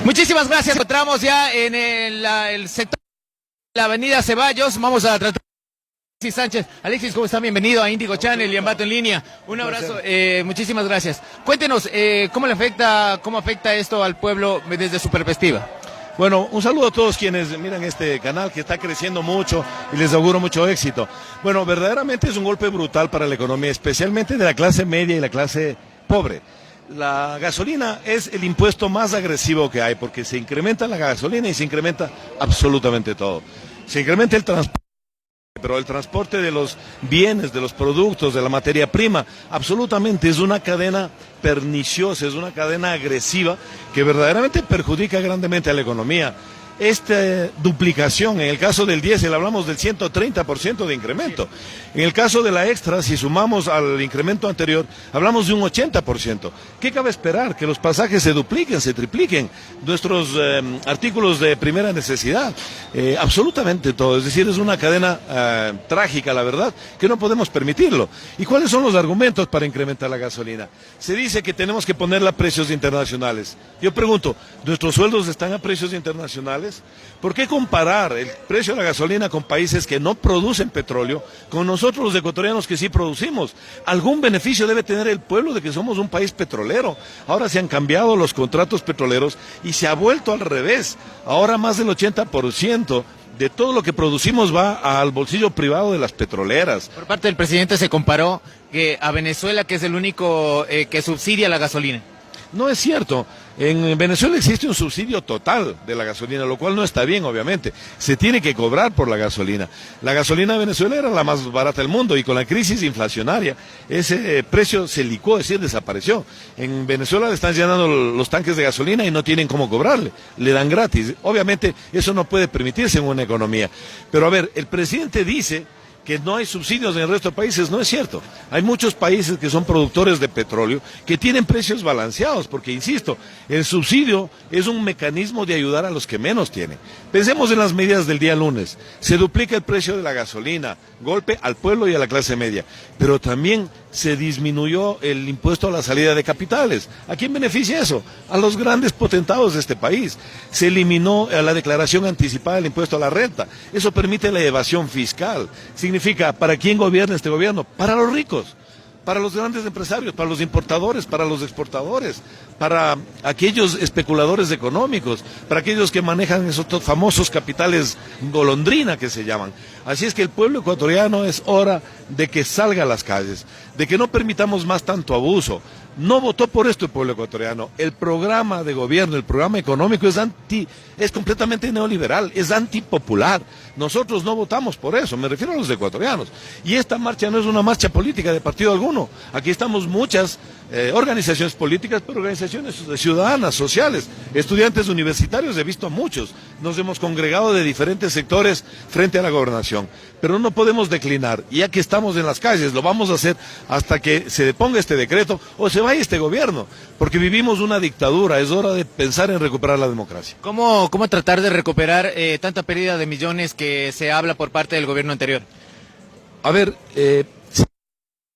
Muchísimas gracias. Encontramos ya en el sector de la avenida Ceballos. Vamos a tratar. Alexis Sánchez. Alexis, ¿cómo está? Bienvenido a Índigo Channel y Ambato en línea. Un abrazo, muchísimas gracias. Cuéntenos, ¿cómo afecta esto al pueblo desde su perspectiva? Bueno, un saludo a todos quienes miran este canal que está creciendo mucho y les auguro mucho éxito. Bueno, verdaderamente es un golpe brutal para la economía, especialmente de la clase media y la clase pobre. La gasolina es el impuesto más agresivo que hay porque se incrementa la gasolina y se incrementa absolutamente todo. Se incrementa el transporte, pero el transporte de los bienes, de los productos, de la materia prima, absolutamente es una cadena perniciosa, es una cadena agresiva que verdaderamente perjudica grandemente a la economía. Esta duplicación, en el caso del diésel hablamos del 130% de incremento. En el caso de la extra, si sumamos al incremento anterior, hablamos de un 80%. ¿Qué cabe esperar? Que los pasajes se dupliquen, se tripliquen, nuestros artículos de primera necesidad, absolutamente todo. Es decir, es una cadena trágica, la verdad, que no podemos permitirlo. ¿Y cuáles son los argumentos para incrementar la gasolina? Se dice que tenemos que ponerla a precios internacionales. Yo pregunto, ¿nuestros sueldos están a precios internacionales? ¿Por qué comparar el precio de la gasolina con países que no producen petróleo con nosotros los ecuatorianos que sí producimos? Algún beneficio debe tener el pueblo de que somos un país petrolero. Ahora se han cambiado los contratos petroleros y se ha vuelto al revés. Ahora más del 80% de todo lo que producimos va al bolsillo privado de las petroleras. Por parte del presidente se comparó a Venezuela, que es el único que subsidia la gasolina. No es cierto. En Venezuela existe un subsidio total de la gasolina, lo cual no está bien, obviamente. Se tiene que cobrar por la gasolina. La gasolina de Venezuela era la más barata del mundo y con la crisis inflacionaria ese precio se licuó, es decir, desapareció. En Venezuela le están llenando los tanques de gasolina y no tienen cómo cobrarle, le dan gratis. Obviamente eso no puede permitirse en una economía. Pero a ver, el presidente dice que no hay subsidios en el resto de países, no es cierto. Hay muchos países que son productores de petróleo que tienen precios balanceados, porque insisto, el subsidio es un mecanismo de ayudar a los que menos tienen. Pensemos en las medidas del día lunes. Se duplica el precio de la gasolina, golpe al pueblo y a la clase media, pero también se disminuyó el impuesto a la salida de capitales. ¿A quién beneficia eso? A los grandes potentados de este país. Se eliminó la declaración anticipada del impuesto a la renta. Eso permite la evasión fiscal. Significa, ¿para quién gobierna este gobierno? Para los ricos, para los grandes empresarios, para los importadores, para los exportadores, para aquellos especuladores económicos, para aquellos que manejan esos famosos capitales golondrina que se llaman. Así es que el pueblo ecuatoriano es hora de que salga a las calles, de que no permitamos más tanto abuso. No votó por esto el pueblo ecuatoriano. El programa de gobierno, el programa económico es completamente neoliberal, es antipopular. Nosotros no votamos por eso, me refiero a los ecuatorianos. Y esta marcha no es una marcha política de partido alguno. Aquí estamos muchas organizaciones políticas, pero organizaciones ciudadanas, sociales, estudiantes universitarios, he visto a muchos. Nos hemos congregado de diferentes sectores frente a la gobernación. Pero no podemos declinar. Y ya que estamos en las calles, lo vamos a hacer hasta que se deponga este decreto o se vaya este gobierno, porque vivimos una dictadura, es hora de pensar en recuperar la democracia. ¿Cómo tratar de recuperar tanta pérdida de millones que se habla por parte del gobierno anterior? A ver,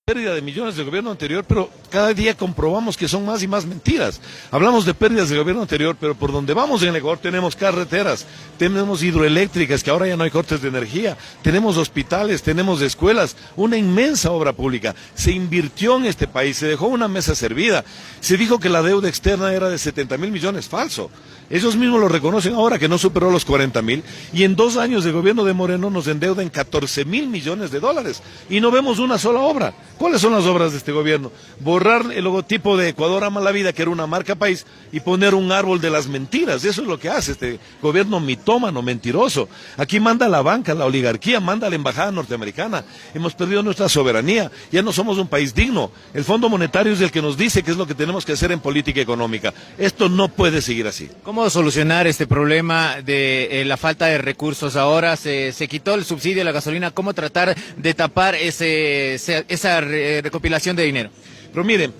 pérdida de millones del gobierno anterior, pero cada día comprobamos que son más y más mentiras. Hablamos de pérdidas del gobierno anterior, pero por donde vamos en el Ecuador tenemos carreteras, tenemos hidroeléctricas, que ahora ya no hay cortes de energía, tenemos hospitales, tenemos escuelas, una inmensa obra pública. Se invirtió en este país, se dejó una mesa servida, se dijo que la deuda externa era de 70.000 millones, falso. Ellos mismos lo reconocen ahora que no superó los 40.000 y en 2 años de gobierno de Moreno nos endeudan 14.000 millones de dólares y no vemos una sola obra. ¿Cuáles son las obras de este gobierno? Borrar el logotipo de Ecuador Ama la Vida, que era una marca país, y poner un árbol de las mentiras. Eso es lo que hace este gobierno mitómano, mentiroso. Aquí manda la banca, la oligarquía, manda la embajada norteamericana. Hemos perdido nuestra soberanía, ya no somos un país digno. El Fondo Monetario es el que nos dice qué es lo que tenemos que hacer en política económica. Esto no puede seguir así. ¿Cómo solucionar este problema de la falta de recursos? Ahora se quitó el subsidio a la gasolina. ¿Cómo tratar de tapar esa recopilación de dinero? Pero miren,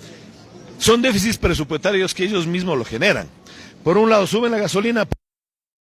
son déficits presupuestarios que ellos mismos lo generan. Por un lado, suben la gasolina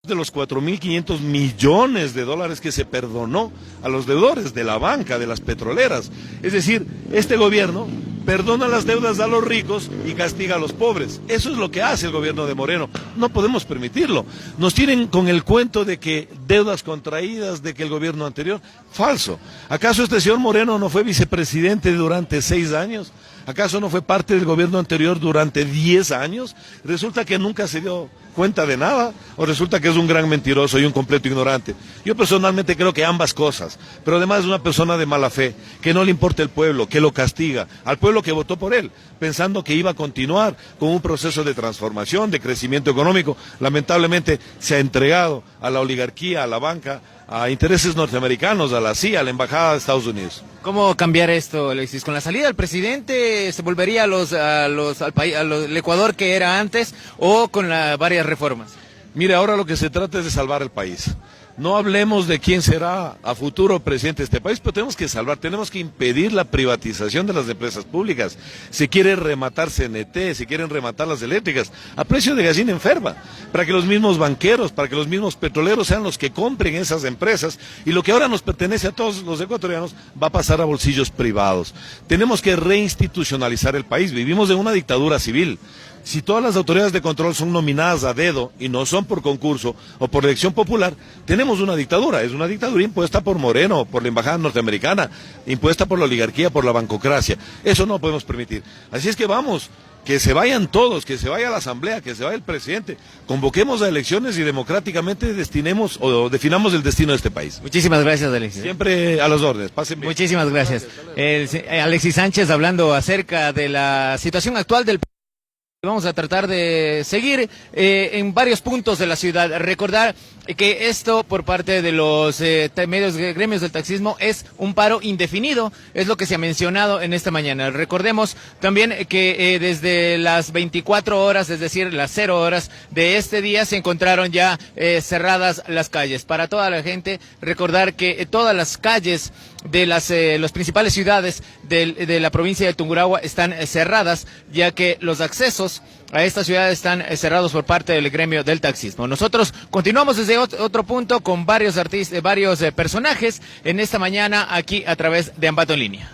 de los 4.500 millones de dólares que se perdonó a los deudores de la banca, de las petroleras. Es decir, este gobierno perdona las deudas a los ricos y castiga a los pobres. Eso es lo que hace el gobierno de Moreno. No podemos permitirlo. Nos tienen con el cuento de que deudas contraídas, de que el gobierno anterior, falso. ¿Acaso este señor Moreno no fue vicepresidente durante 6 años? ¿Acaso no fue parte del gobierno anterior durante 10 años? Resulta que nunca se dio cuenta de nada, o resulta que es un gran mentiroso y un completo ignorante. Yo personalmente creo que ambas cosas, pero además es una persona de mala fe, que no le importa el pueblo, que lo castiga, al pueblo que votó por él, pensando que iba a continuar con un proceso de transformación, de crecimiento económico. Lamentablemente se ha entregado a la oligarquía, a la banca, a intereses norteamericanos, a la CIA, a la Embajada de Estados Unidos. ¿Cómo cambiar esto, Alexis? ¿Con la salida del presidente se volvería al Ecuador que era antes o con varias reformas? Mire, ahora lo que se trata es de salvar el país. No hablemos de quién será a futuro presidente de este país, pero tenemos que salvar, tenemos que impedir la privatización de las empresas públicas. Se quiere rematar CNT, se quieren rematar las eléctricas a precio de gallina enferma, para que los mismos banqueros, para que los mismos petroleros sean los que compren esas empresas, y lo que ahora nos pertenece a todos los ecuatorianos va a pasar a bolsillos privados. Tenemos que reinstitucionalizar el país, vivimos en una dictadura civil. Si todas las autoridades de control son nominadas a dedo y no son por concurso o por elección popular, tenemos una dictadura. Es una dictadura impuesta por Moreno, por la embajada norteamericana, impuesta por la oligarquía, por la bancocracia. Eso no podemos permitir. Así es que vamos, que se vayan todos, que se vaya la asamblea, que se vaya el presidente. Convoquemos a elecciones y democráticamente definamos el destino de este país. Muchísimas gracias, Alexis. Siempre a las órdenes. Pasen bien. Muchísimas gracias. Alexis Sánchez hablando acerca de la situación actual del país. Vamos a tratar de seguir en varios puntos de la ciudad. Recordar que esto por parte de los gremios del taxismo es un paro indefinido, es lo que se ha mencionado en esta mañana. Recordemos también que desde las 24 horas, es decir, las 0 horas de este día, se encontraron ya cerradas las calles. Para toda la gente, recordar que todas las calles de las principales ciudades de la provincia de Tungurahua están cerradas, ya que los accesos a esta ciudad están cerrados por parte del gremio del taxismo. Nosotros continuamos desde otro punto con varios personajes en esta mañana aquí a través de Ambato en Línea.